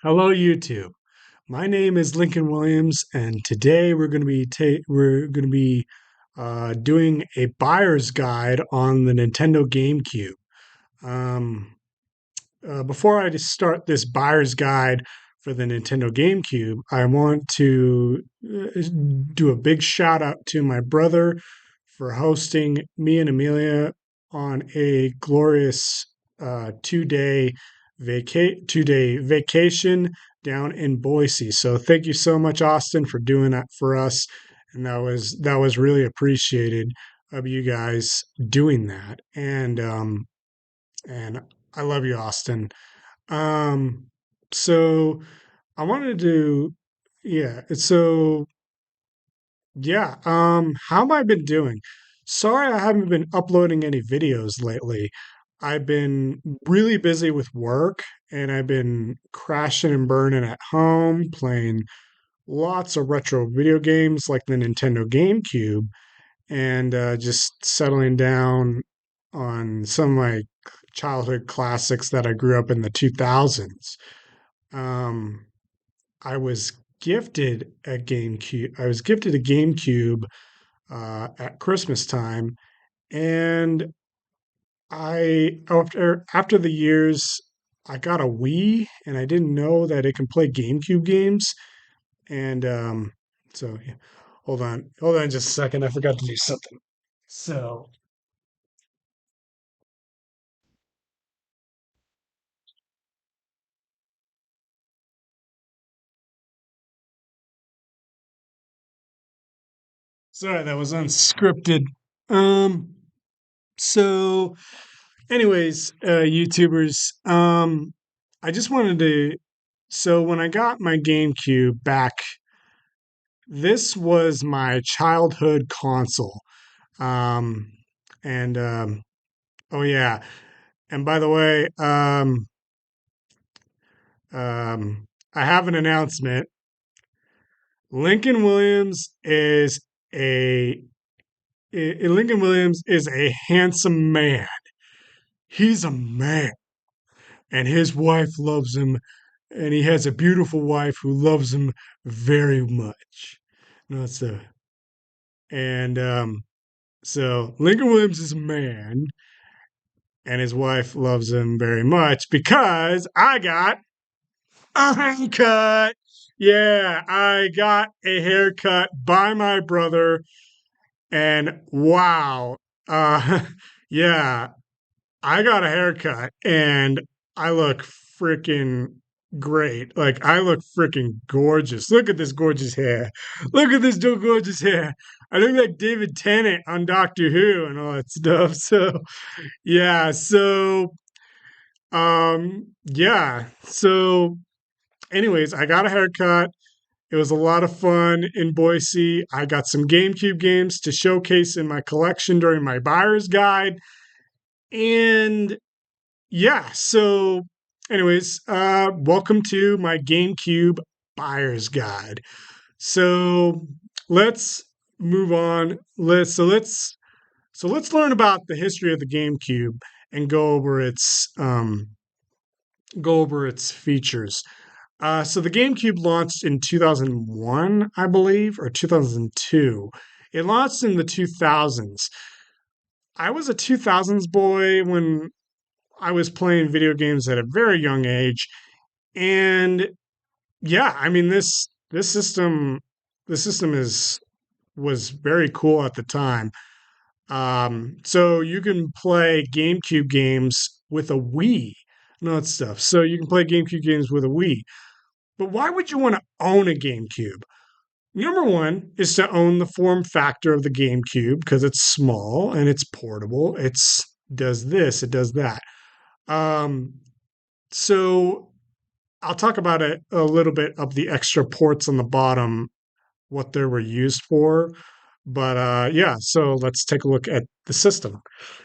Hello, YouTube. My name is Lincoln Williams, and today we're going to be doing a buyer's guide on the Nintendo GameCube. Um, Before I just start this buyer's guide for the Nintendo GameCube, I want to do a big shout out to my brother for hosting me and Amelia on a glorious 2-day vacation down in Boise. So thank you so much, Austin, for doing that for us, and that was really appreciated of you guys doing that. And I love you, Austin. Um, so I wanted to, yeah. So yeah. How have I been doing? Sorry, I haven't been uploading any videos lately. I've been really busy with work, and I've been crashing and burning at home, playing lots of retro video games like the Nintendo GameCube, and just settling down on some of my childhood classics that I grew up in the 2000s. Um, I was gifted a GameCube. I was gifted a GameCube at Christmas time, and after the years, I got a Wii, and I didn't know that it can play GameCube games. And so, yeah. Hold on, just a second. I forgot to do something. So, sorry, that was unscripted. Um, so anyways, YouTubers, I just wanted to. So when I got my GameCube back, this was my childhood console. Um, and oh yeah, and by the way, I have an announcement. Lincoln Williams is a Lincoln Williams is a handsome man. He's a man, and his wife loves him, and he has a beautiful wife who loves him very much. No, so and so Lincoln Williams is a man, and his wife loves him very much because I got a haircut. Yeah, I got a haircut by my brother, and wow, yeah, I got a haircut and I look freaking great. Like I look freaking gorgeous. Look at this gorgeous hair. Look at this gorgeous hair. I look like David Tennant on Doctor Who and all that stuff. So yeah. Yeah. So anyways, I got a haircut. It was a lot of fun in Boise. I got some GameCube games to showcase in my collection during my buyer's guide. And yeah. So, anyways, welcome to my GameCube buyer's guide. So let's move on. Let's learn about the history of the GameCube and go over its features. So the GameCube launched in 2001, I believe, or 2002. It launched in the 2000s. I was a 2000s boy when I was playing video games at a very young age, and yeah, I mean this system is was very cool at the time. So you can play GameCube games with a Wii and all that stuff. So you can play GameCube games with a Wii. But why would you want to own a GameCube? Number one is to own the form factor of the GameCube because it's small and it's portable. It's does this, it does that. Um, so I'll talk about it a little bit of the extra ports on the bottom, what they were used for. But yeah, so let's take a look at the system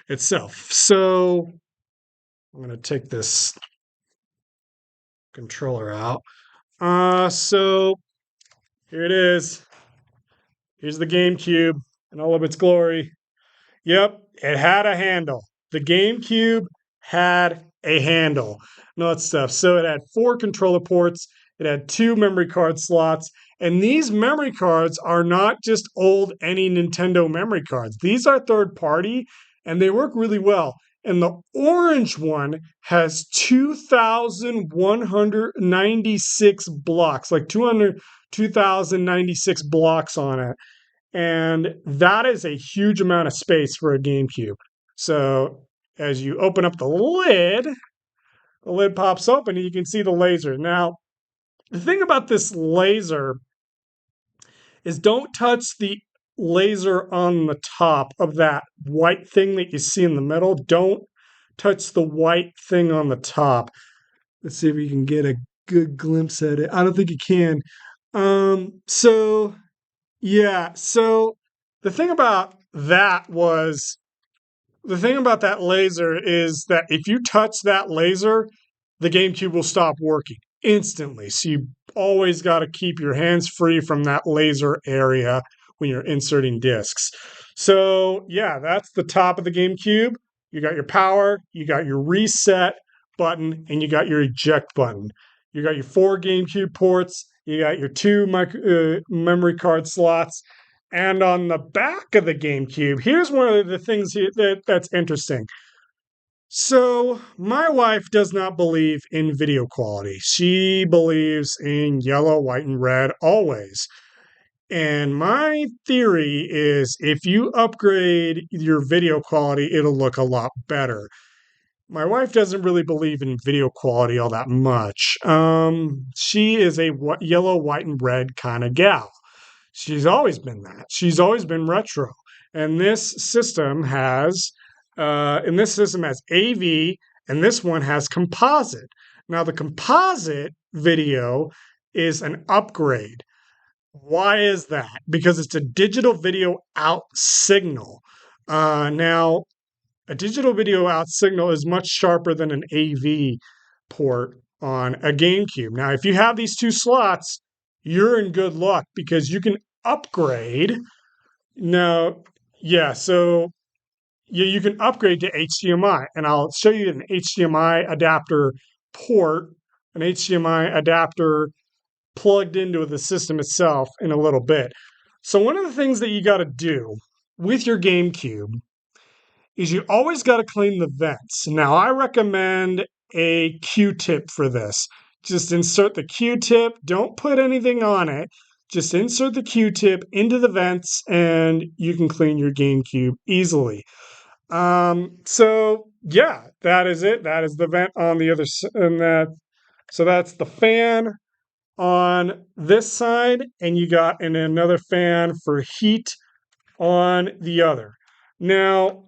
itself. So I'm going to take this controller out. So here it is. Here's the GameCube in all of its glory. Yep, it had a handle. The GameCube had a handle and all that stuff. So it had 4 controller ports, it had 2 memory card slots, and these memory cards are not just old any Nintendo memory cards. These are third party and they work really well. And the orange one has 2,196 blocks, like 2,096 blocks on it. And that is a huge amount of space for a GameCube. So as you open up the lid pops open and you can see the laser. Now, the thing about this laser is don't touch the laser on the top of that white thing that you see in the middle. Don't touch the white thing on the top. Let's see if we can get a good glimpse at it. I don't think you can. So yeah, so the thing about that was the thing about that laser is that if you touch that laser, the GameCube will stop working instantly. So you always got to keep your hands free from that laser area when you're inserting discs. So, yeah, that's the top of the GameCube. You got your power, you got your reset button, and you got your eject button. You got your 4 GameCube ports, you got your 2 memory card slots, and on the back of the GameCube, here's one of the things that's interesting. So, my wife does not believe in video quality. She believes in yellow, white, and red always. And my theory is if you upgrade your video quality, it'll look a lot better. My wife doesn't really believe in video quality all that much. She is a yellow, white, and red kind of gal. She's always been that. She's always been retro. And this system has AV, and this one has composite. Now the composite video is an upgrade. Why is that? Because it's a digital video out signal. Now a digital video out signal is much sharper than an AV port on a GameCube. Now, if you have these 2 slots, you're in good luck because you can upgrade. Now, yeah, so you can upgrade to HDMI, and I'll show you an HDMI adapter port, an HDMI adapter plugged into the system itself in a little bit. So one of the things that you got to do with your GameCube is you always got to clean the vents. Now, I recommend a Q-tip for this. Just insert the Q-tip. Don't put anything on it. Just insert the Q-tip into the vents, and you can clean your GameCube easily. So yeah, that is it. That is the vent on the other side, so that's the fan on this side, and you got another fan for heat on the other. Now,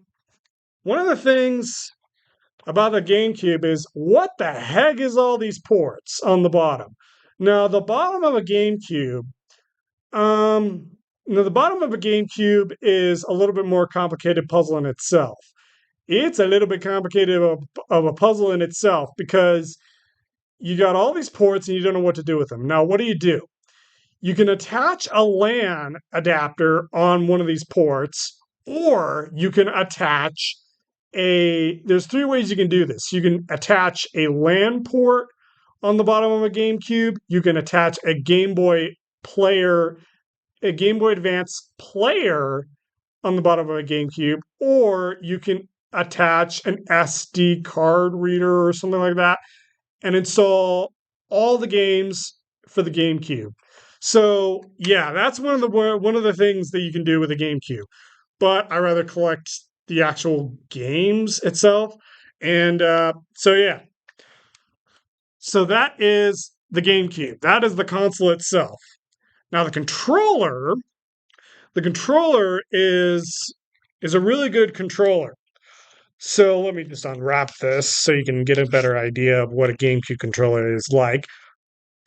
one of the things about the GameCube is what the heck is all these ports on the bottom? Now, the bottom of a GameCube, the bottom of a GameCube is a little bit more complicated puzzle in itself. It's a little bit complicated of a puzzle in itself because you got all these ports and you don't know what to do with them. Now, what do? You can attach a LAN adapter on one of these ports, or you can attach there's 3 ways you can do this. You can attach a LAN port on the bottom of a GameCube. You can attach a Game Boy Advance player on the bottom of a GameCube, or you can attach an SD card reader or something like that and install all the games for the GameCube. So yeah, that's one of the things that you can do with a GameCube. But I rather collect the actual games itself. And so yeah. So that is the GameCube. That is the console itself. Now the controller is a really good controller. So let me just unwrap this so you can get a better idea of what a GameCube controller is like.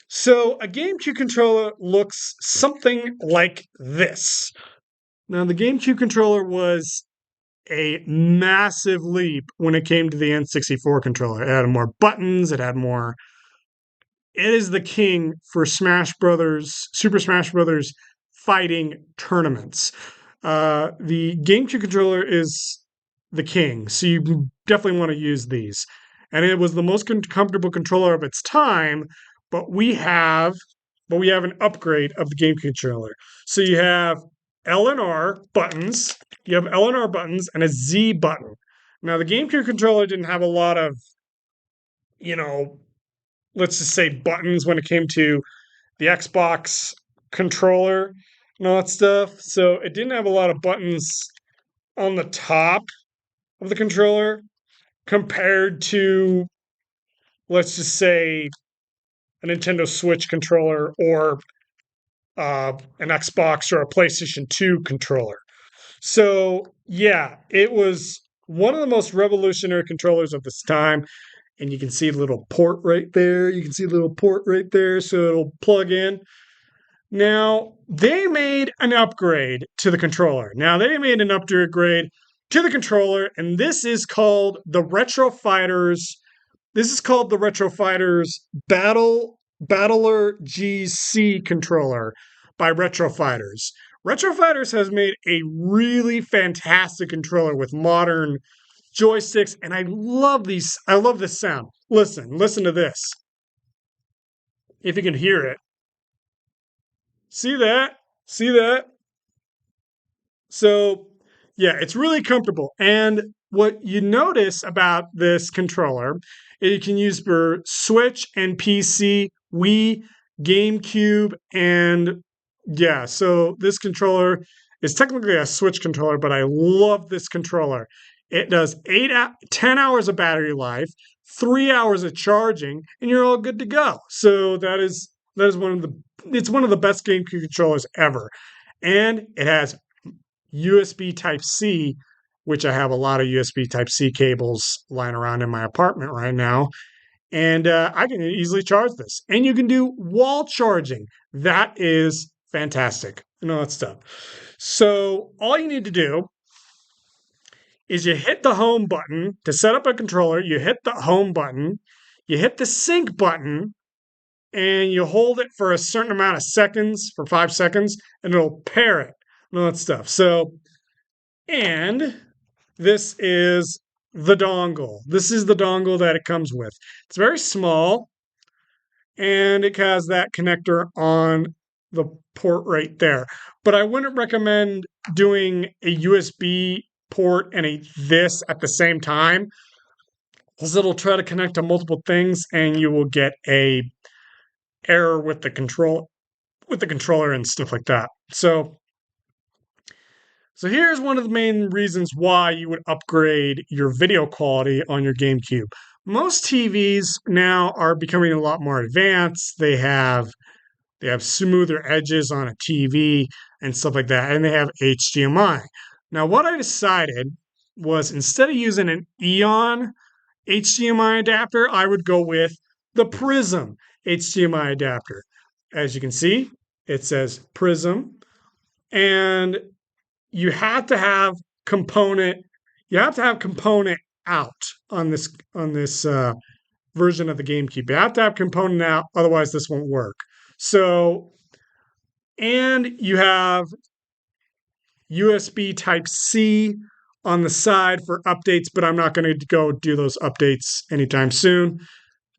So a GameCube controller looks something like this. Now the GameCube controller was a massive leap when it came to the N64 controller. It had more buttons, it is the king for Super Smash Brothers fighting tournaments. The GameCube controller is the king, so you definitely want to use these. and it was the most comfortable controller of its time. But we have an upgrade of the GameCube controller. So you have L and R buttons. You have L and R buttons and a Z button. Now the GameCube controller didn't have a lot of, you know, let's just say buttons when it came to the Xbox controller and all that stuff. So it didn't have a lot of buttons on the top of the controller compared to, let's just say, a Nintendo Switch controller or an Xbox or a PlayStation 2 controller. So, yeah, it was one of the most revolutionary controllers of this time. And you can see a little port right there. You can see a little port right there. So it'll plug in. Now, they made an upgrade to the controller. And this is called the Retro Fighters. This is called the Retro Fighters Battler GC controller by Retro Fighters. Retro Fighters has made a really fantastic controller with modern joysticks, and I love these. I love this sound. Listen to this. If you can hear it. See that? See that? So, yeah, it's really comfortable. And what you notice about this controller, it can use for Switch and PC, Wii, GameCube, and yeah, so this controller is technically a Switch controller, but I love this controller. It does 10 hours of battery life, 3 hours of charging, and you're all good to go. So that is it's one of the best GameCube controllers ever. And it has USB Type C, which I have a lot of USB Type C cables lying around in my apartment right now. And I can easily charge this. And you can do wall charging. That is fantastic and all that stuff. So all you need to do is you hit the home button to set up a controller. You hit the home button. You hit the sync button. And you hold it for a certain amount of seconds, for 5 seconds, and it'll pair it and all that stuff. So, and this is the dongle. This is the dongle that it comes with. It's very small, and it has that connector on the port right there. But I wouldn't recommend doing a USB port and this at the same time, because it'll try to connect to multiple things, and you will get a error with the controller and stuff like that. So here's one of the main reasons why you would upgrade your video quality on your GameCube. Most TVs now are becoming a lot more advanced. They have smoother edges on a TV and stuff like that, and they have HDMI. Now, what I decided was instead of using an Eon HDMI adapter, I would go with the Prism HDMI adapter. As you can see, it says Prism, and you have to have component out on this version of the GameCube. You have to have component out, otherwise this won't work. So, and you have USB Type C on the side for updates, but I'm not going to go do those updates anytime soon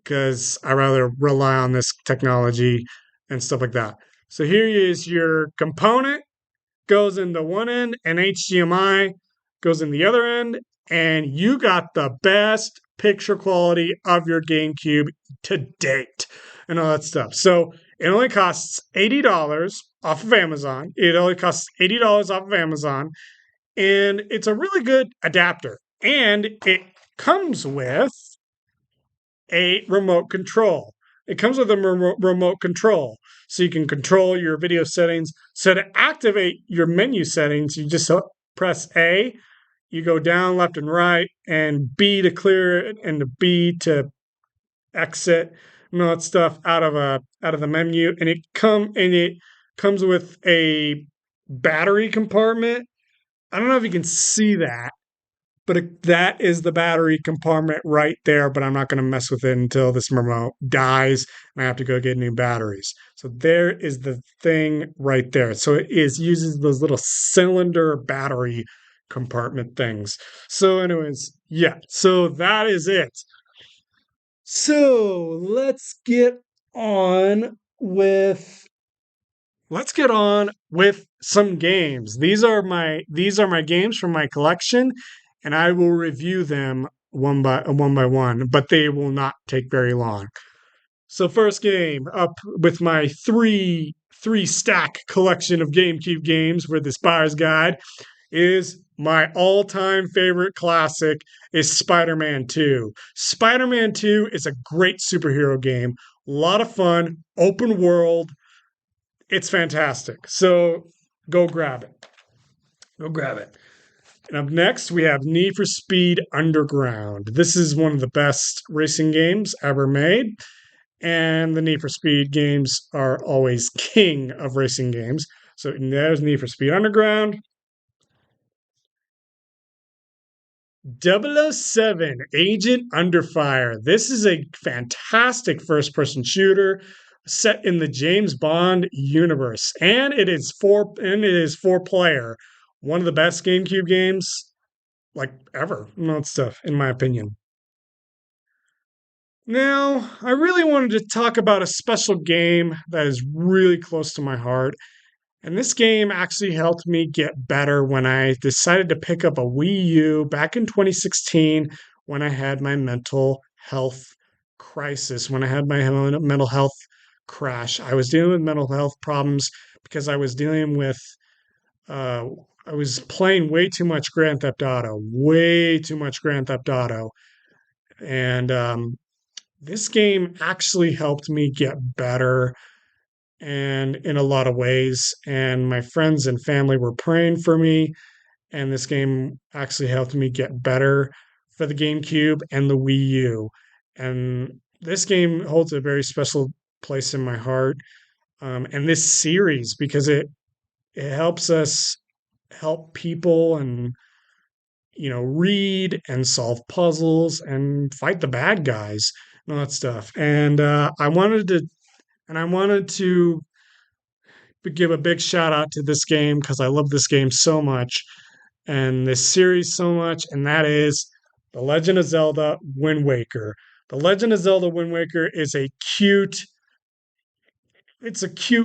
because I rather rely on this technology and stuff like that. So here is your component, goes in the one end, and HDMI goes in the other end, and you got the best picture quality of your GameCube to date and all that stuff. So it only costs $80 off of Amazon. And it's a really good adapter. And it comes with a remote control. Remote control. So you can control your video settings. So to activate your menu settings, you just press A. You go down, left, and right, and B to clear it, and the B to exit, and all that stuff out of the menu. And it comes with a battery compartment. I don't know if you can see that, but that is the battery compartment right there. But I'm not going to mess with it until this remote dies and I have to go get new batteries. So there is the thing right there. So it uses those little cylinder battery compartment things. So anyways, yeah, so that is it. So on with let's get on with some games. These are my games from my collection, and I will review them one by one, but they will not take very long. So first game up with my three stack collection of GameCube games for this buyer's guide is my all-time favorite classic is Spider-Man 2. Spider-Man 2 is a great superhero game. A lot of fun, open world. It's fantastic. So go grab it. Go grab it. And up next, we have Need for Speed Underground. This is one of the best racing games ever made. And the Need for Speed games are always king of racing games. So there's Need for Speed Underground. 007 Agent Under Fire. This is a fantastic first person shooter set in the James Bond universe. And it is four player. One of the best GameCube games like ever. Not stuff, in my opinion. Now, I really wanted to talk about a special game that is really close to my heart. And this game actually helped me get better when I decided to pick up a Wii U back in 2016 when I had my mental health crisis, when I had my mental health crash. I was dealing with mental health problems because uh, I was playing way too much Grand Theft Auto, way too much Grand Theft Auto. And this game actually helped me get better and in a lot of ways. And my friends and family were praying for me. And this game actually helped me get better for the GameCube and the Wii U. And this game holds a very special place in my heart. And this series, because it helps us help people and read and solve puzzles and fight the bad guys and all that stuff. And I wanted to give a big shout out to this game because I love this game so much and this series so much, and that is The Legend of Zelda Wind Waker. The Legend of Zelda Wind Waker is a cute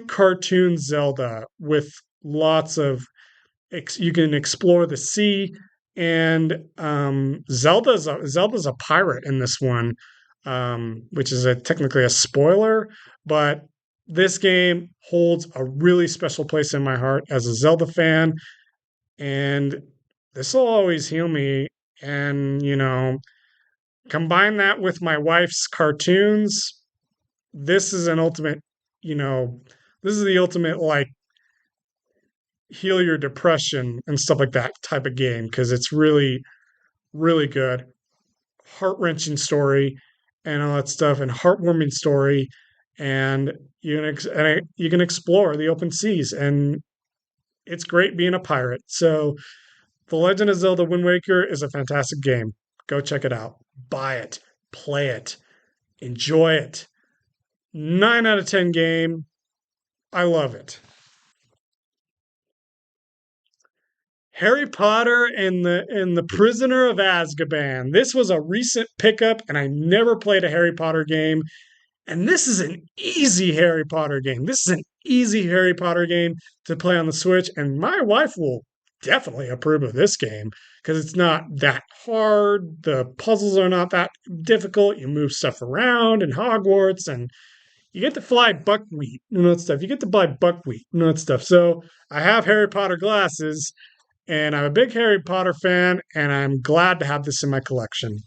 cartoon Zelda with lots of you can explore the sea, and Zelda's a pirate in this one, which is technically a spoiler, but this game holds a really special place in my heart as a Zelda fan, and this will always heal me. And combine that with my wife's cartoons. This is an ultimate, you know, this is the ultimate like heal your depression and stuff like that type of game because it's really, really good, heart wrenching story, and all that stuff, and heartwarming story, and you can explore the open seas, and it's great being a pirate. So, The Legend of Zelda: Wind Waker is a fantastic game. Go check it out, buy it, play it, enjoy it. 9 out of 10 game. I love it. Harry Potter and the Prisoner of Azkaban. This was a recent pickup, and I never played a Harry Potter game. And this is an easy Harry Potter game. This is an easy Harry Potter game to play on the Switch, and my wife will definitely approve of this game because it's not that hard. The puzzles are not that difficult. You move stuff around in Hogwarts, and you get to fly buckwheat and that stuff. You get to buy buckwheat and that stuff. So I have Harry Potter glasses, and I'm a big Harry Potter fan, and I'm glad to have this in my collection.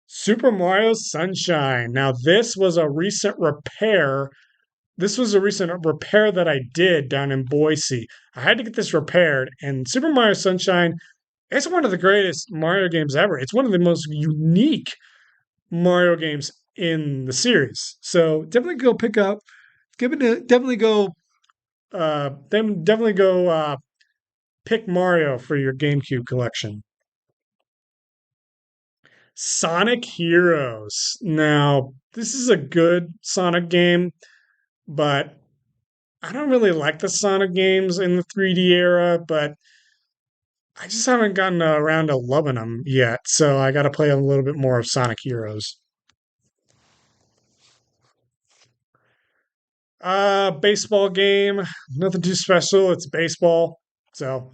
Super Mario Sunshine. Now, this was a recent repair. This was a recent repair that I did down in Boise. I had to get this repaired, and Super Mario Sunshine, it's one of the greatest Mario games ever. It's one of the most unique Mario games in the series. So definitely go pick up, give it a, definitely go pick Mario for your GameCube collection. Sonic Heroes. Now, this is a good Sonic game, but I don't really like the Sonic games in the 3D era, but I just haven't gotten around to loving them yet, so I got to play a little bit more of Sonic Heroes. Baseball game, nothing too special. It's baseball. So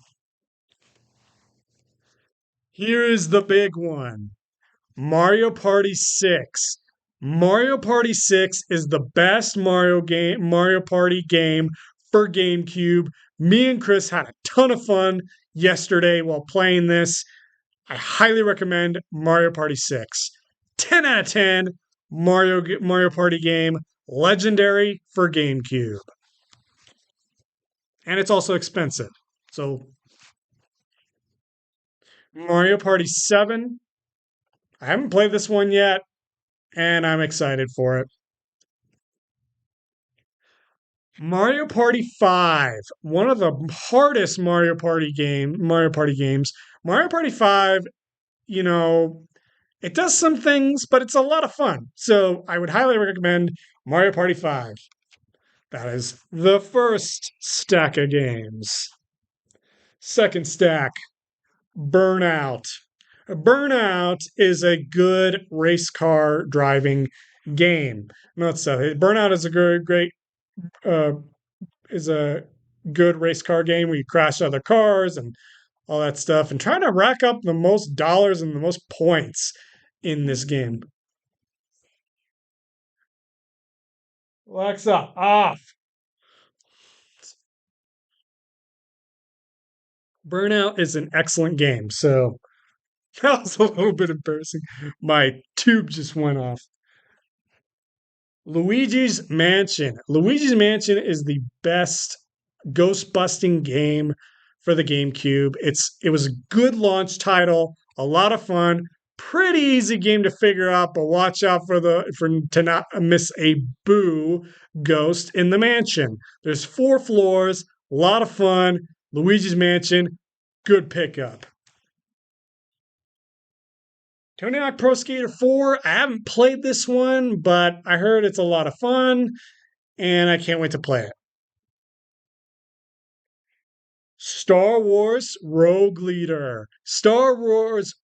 here is the big one. Mario Party 6. Mario Party 6 is the best Mario Party game for GameCube. Me and Chris had a ton of fun yesterday while playing this. I highly recommend Mario Party 6. 10 out of 10 Mario Party game, legendary for GameCube. And it's also expensive. So Mario Party 7, I haven't played this one yet and I'm excited for it. Mario Party 5, one of the hardest Mario Party games. Mario Party 5, you know, it does some things, but it's a lot of fun. So I would highly recommend Mario Party 5. That is the first stack of games. Second stack, Burnout. Burnout is a good race car driving game. Not so. Burnout is a great uh, is a good race car game where you crash other cars and all that stuff, and trying to rack up the most dollars and the most points in this game. Alexa, off. Burnout is an excellent game. So that was a little bit embarrassing. My tube just went off. Luigi's Mansion. Luigi's Mansion is the best ghost busting game for the GameCube. It was a good launch title, a lot of fun, pretty easy game to figure out, but watch out for to not miss a boo ghost in the mansion. There's 4 floors, a lot of fun. Luigi's Mansion, good pickup. Tony Hawk Pro Skater 4, I haven't played this one, but I heard it's a lot of fun and I can't wait to play it. Star Wars Rogue Leader. Star Wars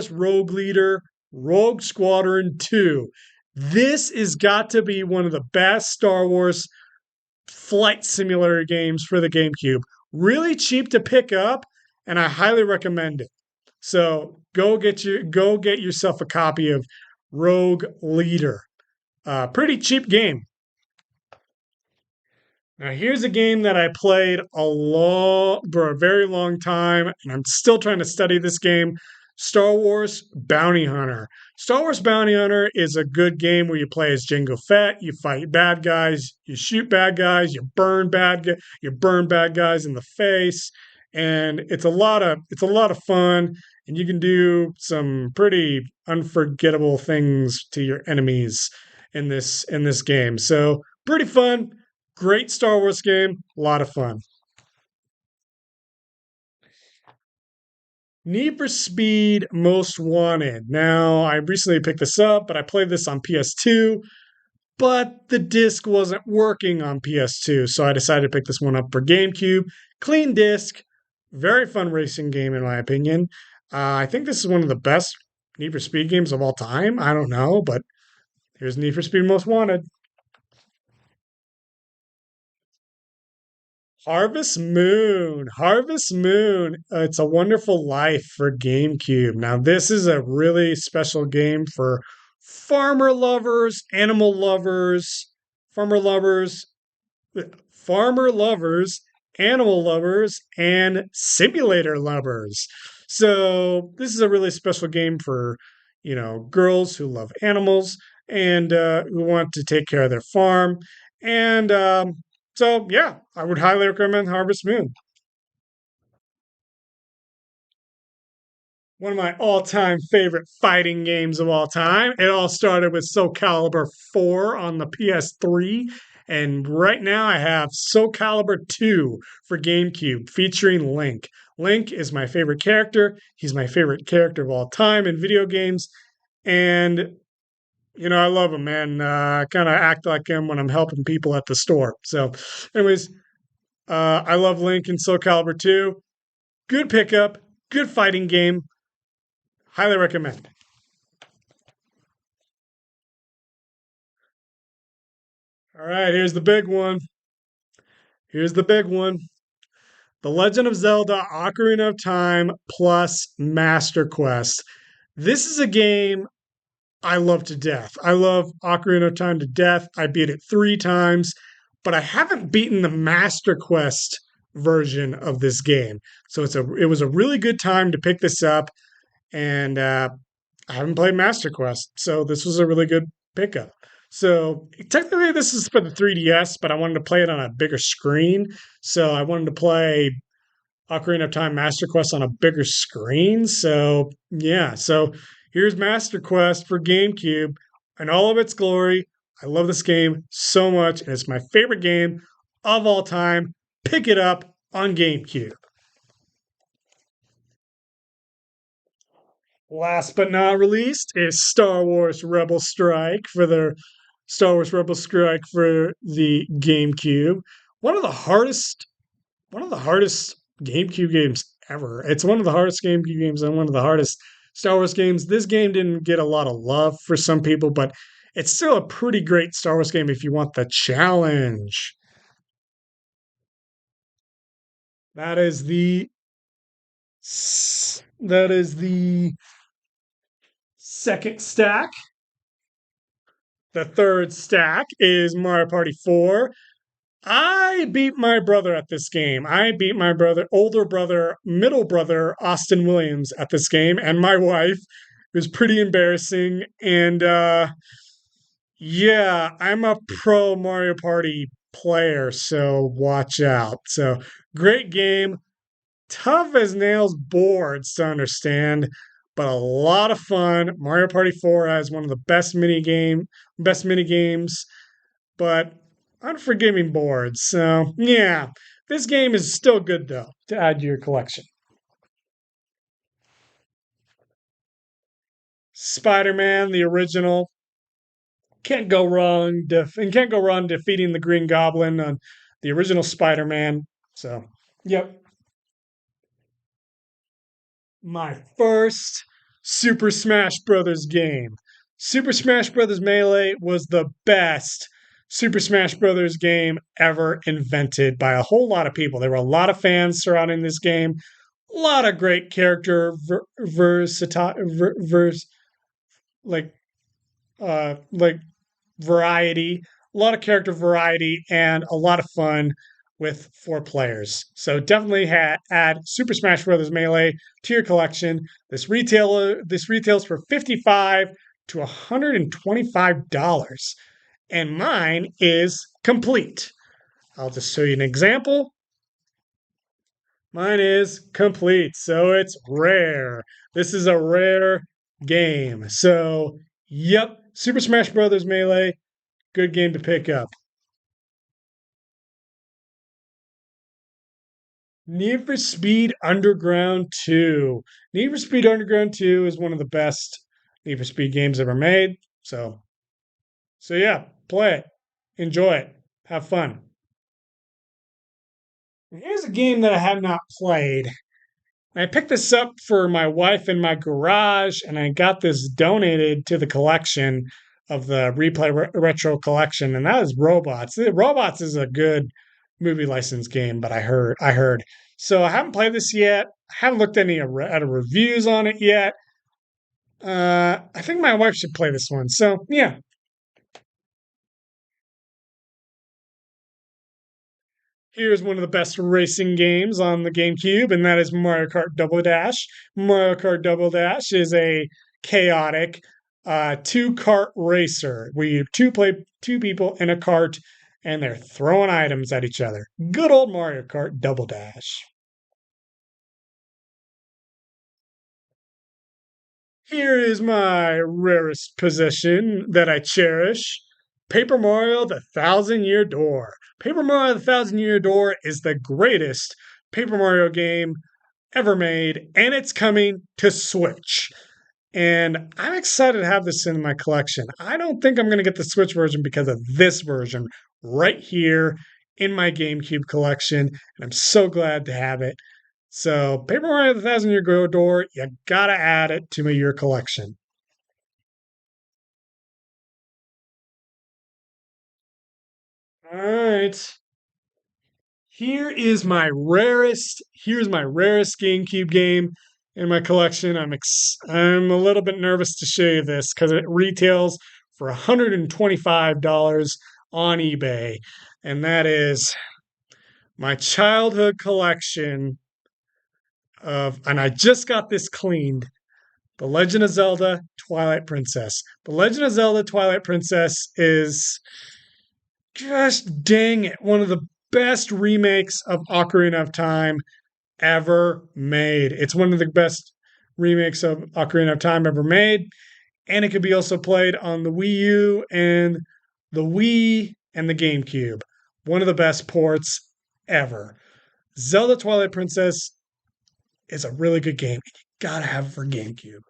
Rogue Leader, Rogue Squadron 2. This has got to be one of the best Star Wars flight simulator games for the GameCube. Really cheap to pick up, and I highly recommend it. So go get yourself a copy of Rogue Leader. Pretty cheap game. Now here's a game that I played for a very long time, and I'm still trying to study this game. Star Wars Bounty Hunter. Star Wars Bounty Hunter is a good game where you play as Jango Fett. You fight bad guys, you shoot bad guys, you burn bad guys in the face, and it's a lot of fun. And you can do some pretty unforgettable things to your enemies in this game. So pretty fun. Great Star Wars game, a lot of fun. Need for Speed Most Wanted. Now, I recently picked this up, but I played this on PS2, but the disc wasn't working on PS2, so I decided to pick this one up for GameCube. Clean disc, very fun racing game, in my opinion. I think this is one of the best Need for Speed games of all time. I don't know, but here's Need for Speed Most Wanted. Harvest Moon. Harvest Moon. It's a Wonderful Life for GameCube. Now, this is a really special game for farmer lovers, animal lovers, farmer lovers, farmer lovers, animal lovers, and simulator lovers. So, this is a really special game for, girls who love animals and who want to take care of their farm. And so, yeah, I would highly recommend Harvest Moon. One of my all time favorite fighting games of all time. It all started with Soul Calibur 4 on the PS3. And right now I have Soul Calibur 2 for GameCube featuring Link. Link is my favorite character. He's my favorite character of all time in video games. And, I love him, man. I kind of act like him when I'm helping people at the store. So, anyways, I love Link in Soul Calibur 2. Good pickup, Good fighting game. Highly recommend. All right, here's the big one. Here's the big one. The Legend of Zelda Ocarina of Time plus Master Quest. This is a game I love to death. I love Ocarina of Time to death. I beat it 3 times, but I haven't beaten the Master Quest version of this game. So it was a really good time to pick this up, and I haven't played Master Quest, so this was a really good pickup. So technically, this is for the 3DS, but I wanted to play it on a bigger screen. So I wanted to play Ocarina of Time Master Quest on a bigger screen. So yeah, so here's Master Quest for GameCube in all of its glory. I love this game so much, and it's my favorite game of all time. Pick it up on GameCube. Last but not least is Star Wars Rebel Strike for the Star Wars Rebel Strike for the GameCube. One of the hardest one of the hardest GameCube games ever. It's one of the hardest GameCube games and one of the hardest Star Wars games. This game didn't get a lot of love for some people, but it's still a pretty great Star Wars game if you want the challenge. That is the that is the second stack. The third stack is Mario Party 4. I beat my brother at this game. I beat my brother, older brother, middle brother, Austin Williams at this game, and my wife. It was pretty embarrassing. And yeah, I'm a pro Mario Party player, so watch out. So great game. Tough as nails boards to understand, but a lot of fun. Mario Party 4 has one of the best mini games, but unforgiving boards. So yeah, this game is still good though to add to your collection. Spider-Man, the original, can't go wrong. And can't go wrong defeating the Green Goblin on the original Spider-Man. So yep, my first Super Smash Brothers game. Super Smash Brothers Melee was the best Super Smash Brothers game ever invented by a whole lot of people. There were a lot of fans surrounding this game. A lot of great character like like variety, a lot of character variety, and a lot of fun with 4 players. So definitely add Super Smash Bros. Melee to your collection. This retails for $55 to $125, and mine is complete. I'll just show you an example. Mine is complete, so it's rare. This is a rare game. So, yep, Super Smash Bros. Melee, good game to pick up. Need for Speed Underground 2. Need for Speed Underground 2 is one of the best Need for Speed games ever made. So yeah, play it. Enjoy it. Have fun. Here's a game that I have not played. I picked this up for my wife in my garage, and I got this donated to the collection of the Retro collection, and that is Robots. Robots is a good movie license game, but I heard. So I haven't played this yet. I haven't looked at reviews on it yet. I think my wife should play this one. So yeah, here's one of the best racing games on the GameCube, and that is Mario Kart Double Dash. Mario Kart Double Dash is a chaotic 2 kart racer where you play 2 people in a cart and they're throwing items at each other. Good old Mario Kart Double Dash. Here is my rarest possession that I cherish. Paper Mario The Thousand Year Door. Paper Mario The Thousand Year Door is the greatest Paper Mario game ever made, and it's coming to Switch. And I'm excited to have this in my collection. I don't think I'm going to get the Switch version because of this version right here in my GameCube collection. And I'm so glad to have it. So, Paper Mario: The Thousand Year Door, you gotta add it to your collection. All right. Here's my rarest GameCube game in my collection. I'm a little bit nervous to show you this because it retails for $125 on eBay, and that is my childhood collection and I just got this cleaned. The Legend of Zelda Twilight Princess. The Legend of Zelda Twilight Princess is, just dang it, one of the best remakes of Ocarina of Time ever made. It's one of the best remakes of Ocarina of Time ever made. And it could be also played on the Wii U and the Wii and the GameCube. One of the best ports ever. Zelda Twilight Princess is a really good game. You gotta have it for GameCube.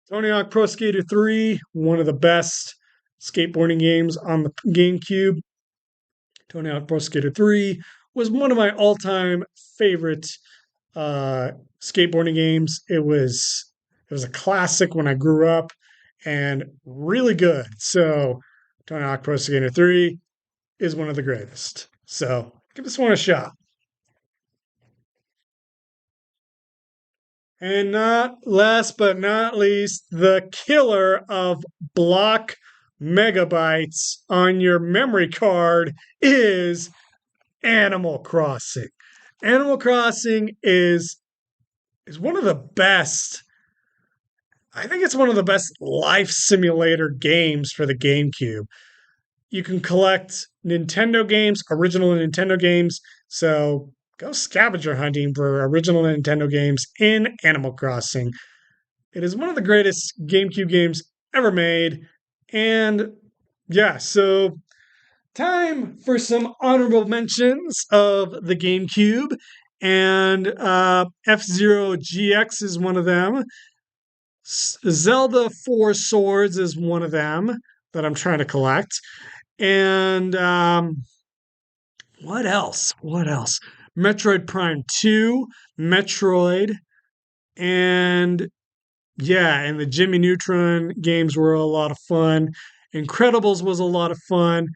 Tony Hawk Pro Skater 3, one of the best skateboarding games on the GameCube. Tony Hawk Pro Skater 3 was one of my all-time favorite uh, skateboarding games. It was a classic when I grew up and really good. So Tony Hawk Pro Skater 3 is one of the greatest. So give this one a shot. And not last but not least, the killer of block megabytes on your memory card is Animal Crossing. Animal Crossing is one of the best. I think it's one of the best life simulator games for the GameCube. You can collect Nintendo games, original Nintendo games. So go scavenger hunting for original Nintendo games in Animal Crossing. It is one of the greatest GameCube games ever made. And yeah, so time for some honorable mentions of the GameCube. And F Zero GX is one of them. Zelda Four Swords is one of them that I'm trying to collect. And what else? What else? Metroid Prime 2, Metroid, and yeah, and the Jimmy Neutron games were a lot of fun. Incredibles was a lot of fun.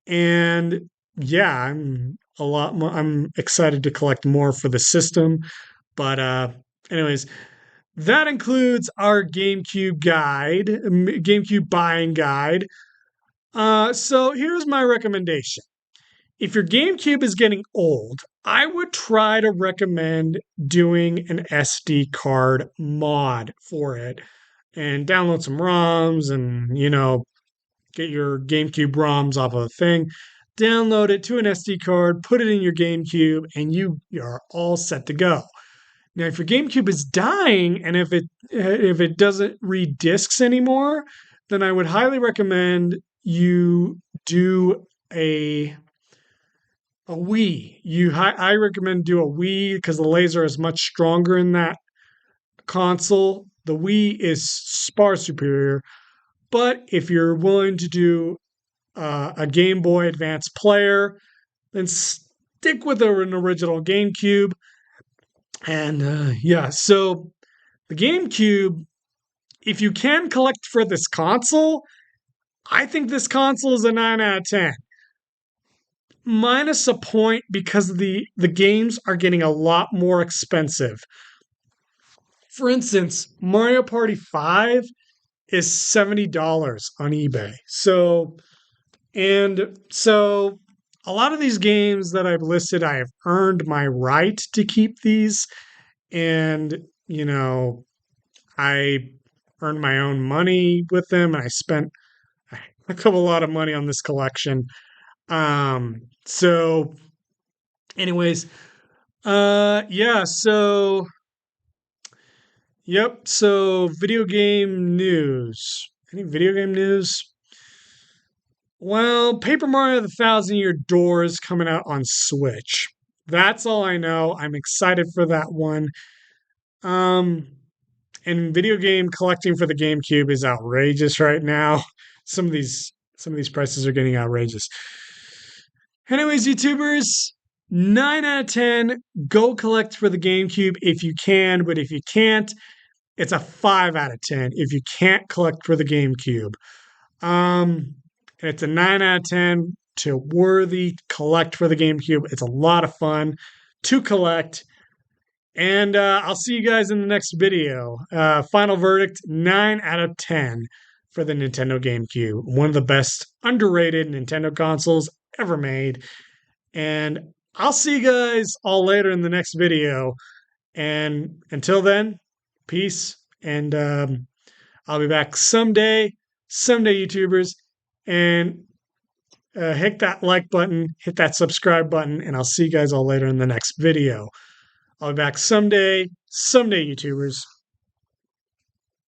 And yeah, I'm excited to collect more for the system. But anyways, that includes our GameCube buying guide. So here's my recommendation. If your GameCube is getting old, I would try to recommend doing an SD card mod for it and download some ROMs and, get your GameCube ROMs off of a thing, download it to an SD card, put it in your GameCube, and you are all set to go. Now, if your GameCube is dying and if it doesn't read discs anymore, then I would highly recommend you do a Wii. I recommend do a Wii because the laser is much stronger in that console. The Wii is far superior. But if you're willing to do a Game Boy Advance player, then stick with an original GameCube. And yeah, so the GameCube, if you can collect for this console, I think this console is a 9 out of 10. Minus a point because the games are getting a lot more expensive. For instance, Mario Party 5 is $70 on eBay. So a lot of these games that I've listed, I have earned my right to keep these. And, I earned my own money with them and I spent a lot of money on this collection. So anyways, yeah, so yep, so video game news. Any video game news? Well, Paper Mario: The Thousand Year Door is coming out on Switch. That's all I know. I'm excited for that one. Um, and video game collecting for the GameCube is outrageous right now. Some of these Some of these prices are getting outrageous. Anyways, YouTubers, 9 out of 10. Go collect for the GameCube if you can, but if you can't, it's a 5 out of 10 if you can't collect for the GameCube. It's a 9 out of 10 to worthy collect for the GameCube. It's a lot of fun to collect. And I'll see you guys in the next video. Final verdict, 9 out of 10 for the Nintendo GameCube. One of the best underrated Nintendo consoles ever made. And I'll see you guys all later in the next video. And until then, peace. And I'll be back someday, YouTubers. And hit that like button, hit that subscribe button, and I'll see you guys all later in the next video. I'll be back someday, YouTubers.